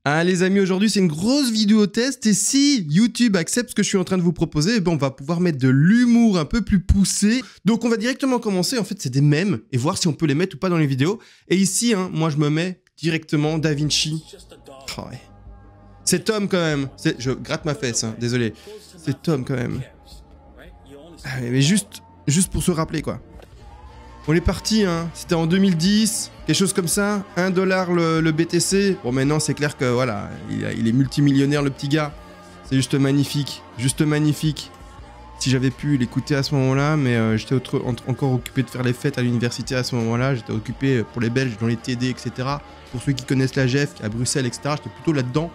Ah les amis, aujourd'hui c'est une grosse vidéo test et si YouTube accepte ce que je suis en train de vous proposer, eh ben, on va pouvoir mettre de l'humour un peu plus poussé. Donc on va directement commencer, en fait c'est des mèmes et voir si on peut les mettre ou pas dans les vidéos. Et ici, hein, moi je me mets directement DaVinci. Oh, ouais. C'est Tom quand même, je gratte ma fesse, hein, désolé. C'est Tom quand même. Ah, mais juste pour se rappeler quoi. On est parti, hein. C'était en 2010, quelque chose comme ça, 1 $ le BTC. Bon, maintenant, c'est clair que, voilà, il est multimillionnaire, le petit gars. C'est juste magnifique, Si j'avais pu l'écouter à ce moment-là, mais j'étais encore occupé de faire les fêtes à l'université à ce moment-là. J'étais occupé pour les Belges dans les TD, etc. Pour ceux qui connaissent la GEF, à Bruxelles, etc. J'étais plutôt là-dedans.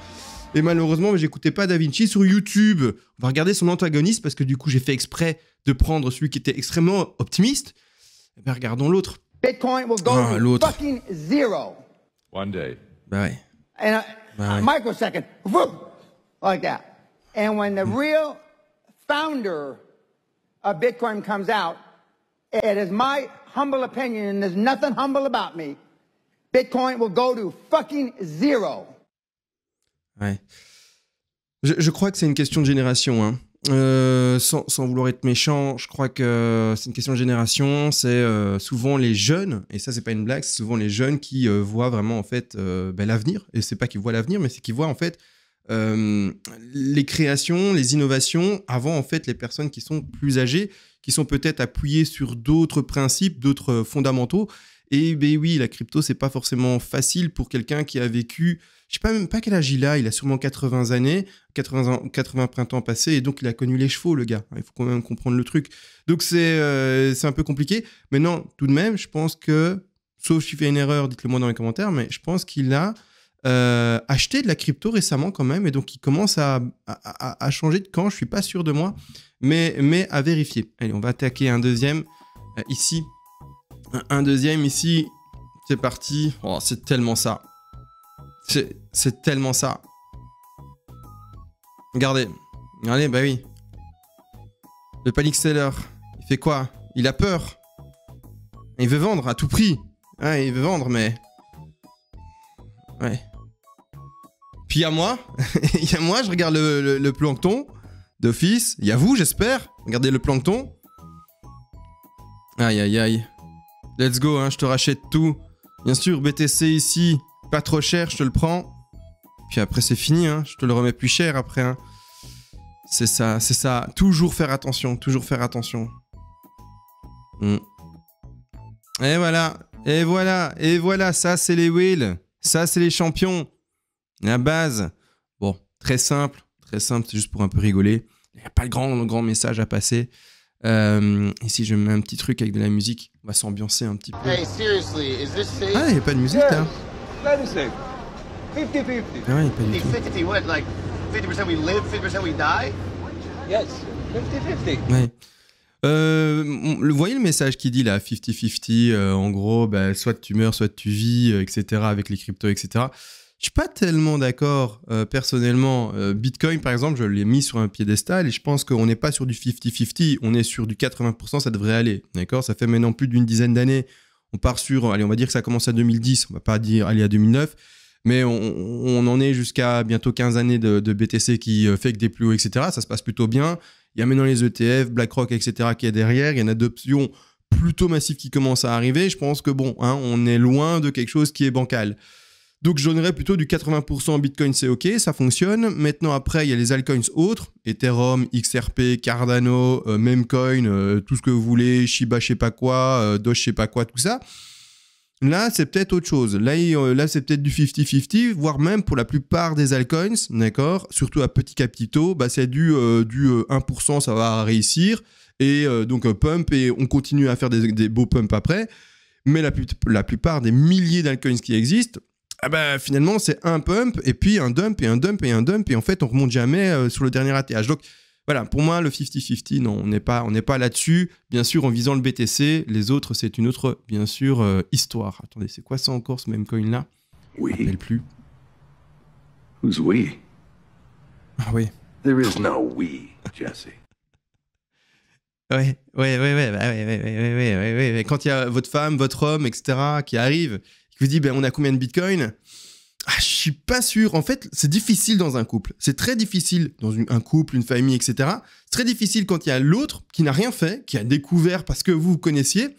Et malheureusement, j'écoutais pas DaVinci sur YouTube. On va regarder son antagoniste, parce que du coup, j'ai fait exprès de prendre celui qui était extrêmement optimiste. Eh ben, regardons l'autre. Bitcoin will go to fucking zero. One day. Bah ouais. And a microsecond. Whoop, like that. And when the real founder of Bitcoin comes out, it is my humble opinion, and there's nothing humble about me, Bitcoin will go to fucking zero. Ouais. Je crois que c'est une question de génération, hein. Sans vouloir être méchant, je crois que c'est une question de génération. C'est souvent les jeunes, et ça c'est pas une blague, c'est souvent les jeunes qui voient vraiment en fait l'avenir. Et c'est pas qu'ils voient l'avenir, mais c'est qu'ils voient en fait les créations, les innovations avant en fait les personnes qui sont plus âgées, qui sont peut-être appuyées sur d'autres principes, d'autres fondamentaux. Et ben oui, la crypto c'est pas forcément facile pour quelqu'un qui a vécu, je sais pas même pas quel âge il a sûrement 80 années, 80 printemps passés, et donc il a connu les chevaux, le gars. Il faut quand même comprendre le truc. Donc c'est un peu compliqué. Mais non, tout de même, je pense que, sauf si je fais une erreur, dites-le moi dans les commentaires, mais je pense qu'il a acheté de la crypto récemment quand même, et donc il commence à changer de camp. Je suis pas sûr de moi, mais à vérifier. Allez, on va attaquer un deuxième ici. Un deuxième ici, c'est parti. Oh, c'est tellement ça. C'est tellement ça. Regardez, bah oui. Le panic seller, il fait quoi? Il a peur. Il veut vendre à tout prix. Ouais, il veut vendre, mais... Ouais. Puis il y a moi. Il y a moi, je regarde le plancton d'office. Il y a vous, j'espère. Regardez le plancton. Aïe, aïe, aïe. Let's go, hein, je te rachète tout. Bien sûr, BTC ici, pas trop cher, je te le prends. Puis après, c'est fini, hein, je te le remets plus cher après. Hein. C'est ça, c'est ça. Toujours faire attention, toujours faire attention. Et voilà, et voilà, et voilà, ça c'est les whales. Ça c'est les champions. La base. Bon, très simple, c'est juste pour un peu rigoler. Il n'y a pas de grand message à passer. Ici je mets un petit truc avec de la musique, on va s'ambiancer un petit peu. Hey, seriously, is this safe? Ah, il n'y a pas de musique là. That is safe. 50-50. Ah ouais, pas du tout. 50-50 what? Like 50% we live, 50% we die? Yes. 50-50. Ouais. Vous voyez le message qui dit là, 50-50, en gros, bah, soit tu meurs, soit tu vis, etc. avec les cryptos, etc. Je suis pas tellement d'accord, personnellement. Bitcoin, par exemple, je l'ai mis sur un piédestal et je pense qu'on n'est pas sur du 50-50, on est sur du 80%, ça devrait aller, d'accord? Ça fait maintenant plus d'une dizaine d'années. On part sur, allez, on va dire que ça commence à 2010, on va pas dire aller à 2009, mais on en est jusqu'à bientôt 15 années de BTC qui fait que des plus hauts, etc. Ça se passe plutôt bien. Il y a maintenant les ETF, BlackRock, etc. qui est derrière. Il y a une adoption plutôt massive qui commence à arriver. Je pense que bon, hein, on est loin de quelque chose qui est bancal. Donc, je donnerais plutôt du 80% Bitcoin, c'est OK, ça fonctionne. Maintenant, après, il y a les altcoins autres, Ethereum, XRP, Cardano, Memecoin, tout ce que vous voulez, Shiba, je sais pas quoi, Doge, je sais pas quoi, tout ça. Là, c'est peut-être autre chose. Là, c'est peut-être du 50-50, voire même pour la plupart des altcoins, d'accord, surtout à petits capitaux, bah, c'est du 1%, ça va réussir. Et donc, pump, et on continue à faire des beaux pumps après. Mais la plupart des milliers d'altcoins qui existent, ah bah, finalement, c'est un pump, et puis un dump, et un dump, et un dump, et en fait, on remonte jamais sur le dernier ATH. Donc, voilà, pour moi, le 50-50, non, on n'est pas là-dessus. Bien sûr, en visant le BTC, les autres, c'est une autre, bien sûr, histoire. Attendez, c'est quoi ça encore, ce même coin-là? Je ne me rappelle plus. Who's we? Ah oui. There is no we, Jesse. Ouais. Quand il y a votre femme, votre homme, etc., qui arrive, qui vous dit, ben, on a combien de bitcoin? Je suis pas sûr. En fait, c'est difficile dans un couple. C'est très difficile dans un couple, une famille, etc. C'est très difficile quand il y a l'autre qui n'a rien fait, qui a découvert parce que vous connaissiez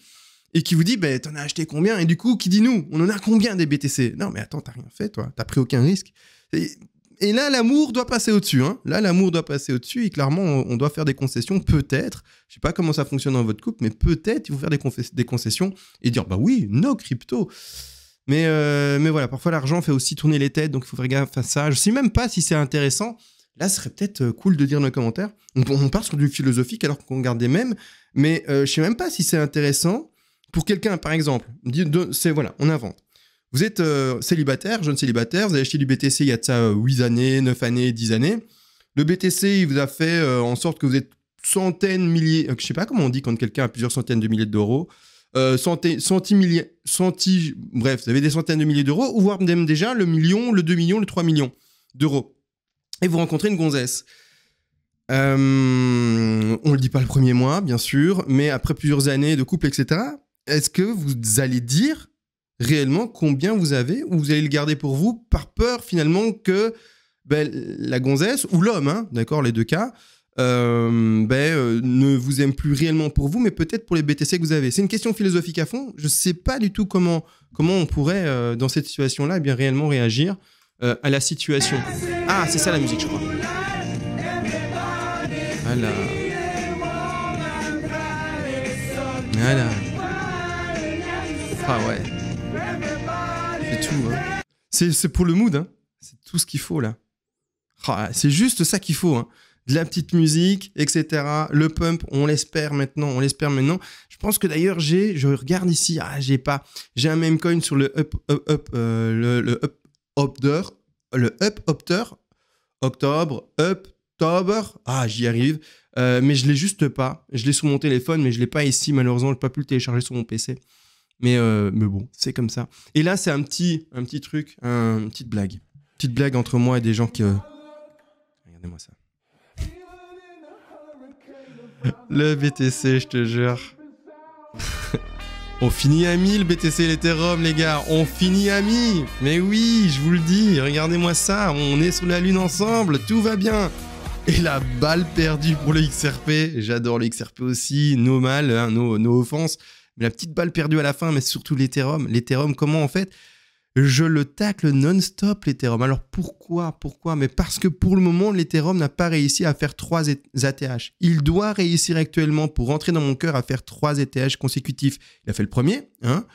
et qui vous dit, t'en as acheté combien? Et du coup, qui dit nous? On en a combien des BTC? Non, mais attends, t'as rien fait, toi. T'as pris aucun risque. Et là, l'amour doit passer au-dessus. Hein. Là, l'amour doit passer au-dessus et clairement, on doit faire des concessions, peut-être. Je sais pas comment ça fonctionne dans votre couple, mais peut-être il faut faire des concessions et dire, oui, no crypto. Mais voilà, parfois l'argent fait aussi tourner les têtes, donc il faut faire gaffe à ça. Je sais même pas si c'est intéressant. Là, ce serait peut-être cool de dire dans les commentaires. On part sur du philosophique alors qu'on garde des mèmes, mais je sais même pas si c'est intéressant pour quelqu'un, par exemple. Voilà, on invente. Vous êtes célibataire, jeune célibataire, vous avez acheté du BTC il y a de ça 8 années, 9 années, 10 années. Le BTC, il vous a fait en sorte que vous êtes centaines, milliers... je sais pas comment on dit quand quelqu'un a plusieurs centaines de milliers d'euros. Bref, vous avez des centaines de milliers d'euros, ou voire même déjà le million, le 2 millions, le 3 millions d'euros. Et vous rencontrez une gonzesse. On le dit pas le premier mois, bien sûr, mais après plusieurs années de couple, etc., est-ce que vous allez dire réellement combien vous avez, ou vous allez le garder pour vous par peur finalement que la gonzesse, ou l'homme, hein, d'accord, les deux cas, ne vous aime plus réellement pour vous, mais peut-être pour les BTC que vous avez. C'est une question philosophique à fond. Je ne sais pas du tout comment on pourrait, dans cette situation-là, bien réellement réagir à la situation. Ah, c'est ça la musique, je crois. Voilà. Voilà. Ah ouais. C'est tout. Hein. C'est pour le mood. Hein. C'est tout ce qu'il faut là. Ah, c'est juste ça qu'il faut. Hein. De la petite musique, etc. Le pump, on l'espère maintenant. Je pense que d'ailleurs, je regarde ici, j'ai un meme coin sur le Up October. J'y arrive. Mais je l'ai juste pas. Je l'ai sur mon téléphone, mais je l'ai pas ici, malheureusement. Je n'ai pas pu le télécharger sur mon PC. Mais bon, c'est comme ça. Et là, c'est un petit truc, une petite blague. Petite blague entre moi et des gens qui... Regardez-moi ça. Le BTC, je te jure. On finit à 1000 BTC et l'Ethereum, les gars. On finit à 1000. Mais oui, je vous le dis. Regardez-moi ça. On est sur la lune ensemble. Tout va bien. Et la balle perdue pour le XRP. J'adore le XRP aussi. No mal, hein, no offense. Mais la petite balle perdue à la fin, mais surtout l'Ethereum. L'Ethereum, comment en fait ? Je le tacle non-stop, l'Ethereum. Alors pourquoi ? Mais parce que pour le moment, l'Ethereum n'a pas réussi à faire 3 ATH. Il doit réussir actuellement pour rentrer dans mon cœur à faire 3 ATH consécutifs. Il a fait le premier, hein.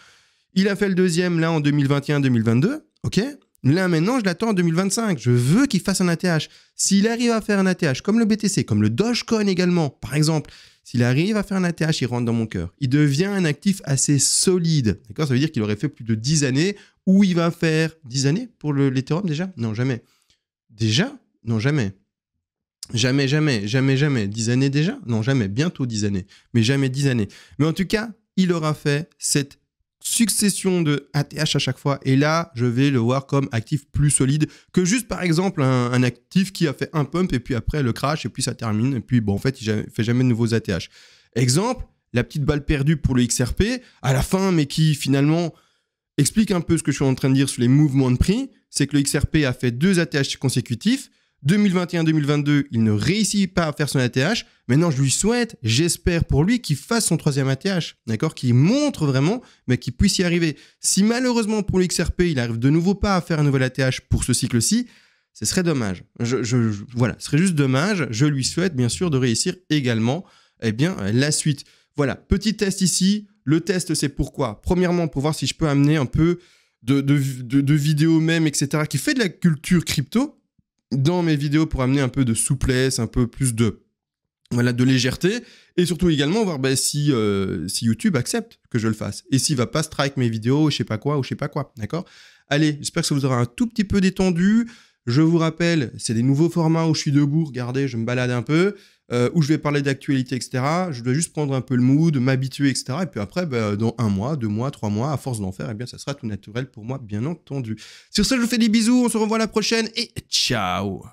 Il a fait le deuxième là en 2021-2022, ok. Là maintenant, je l'attends en 2025. Je veux qu'il fasse un ATH. S'il arrive à faire un ATH comme le BTC, comme le Dogecoin également, par exemple, s'il arrive à faire un ATH, il rentre dans mon cœur. Il devient un actif assez solide. D'accord ? Ça veut dire qu'il aurait fait plus de 10 années où il va faire 10 années pour l'Ethereum déjà ? Non, jamais. Déjà ? Non, jamais. Jamais. 10 années déjà ? Non, jamais. Bientôt 10 années. Mais jamais 10 années. Mais en tout cas, il aura fait cette succession de ATH à chaque fois. Et là, je vais le voir comme actif plus solide que juste, par exemple, un actif qui a fait un pump et puis après le crash et puis ça termine. Et puis, bon, en fait, il ne fait jamais de nouveaux ATH. Exemple, la petite balle perdue pour le XRP à la fin, mais qui finalement explique un peu ce que je suis en train de dire sur les mouvements de prix. C'est que le XRP a fait 2 ATH consécutifs. 2021-2022, il ne réussit pas à faire son ATH. Maintenant, je lui souhaite, j'espère pour lui, qu'il fasse son 3e ATH, d'accord, qu'il montre vraiment, mais qu'il puisse y arriver. Si malheureusement pour le XRP, il n'arrive de nouveau pas à faire un nouvel ATH pour ce cycle-ci, ce serait dommage. Voilà, ce serait juste dommage. Je lui souhaite bien sûr de réussir également la suite. Voilà, petit test ici. Le test, c'est pourquoi ? Premièrement, pour voir si je peux amener un peu de vidéos même, etc., qui fait de la culture crypto dans mes vidéos pour amener un peu de souplesse, un peu plus de légèreté, et surtout également voir si YouTube accepte que je le fasse, et s'il va pas strike mes vidéos, je sais pas quoi, d'accord ? Allez, j'espère que ça vous aura un tout petit peu détendu. Je vous rappelle, c'est des nouveaux formats où je suis debout, regardez, je me balade un peu, où je vais parler d'actualité, etc. Je dois juste prendre un peu le mood, m'habituer, etc. Et puis après, dans 1 mois, 2 mois, 3 mois, à force d'en faire, ça sera tout naturel pour moi, bien entendu. Sur ce, je vous fais des bisous, on se revoit la prochaine, et ciao !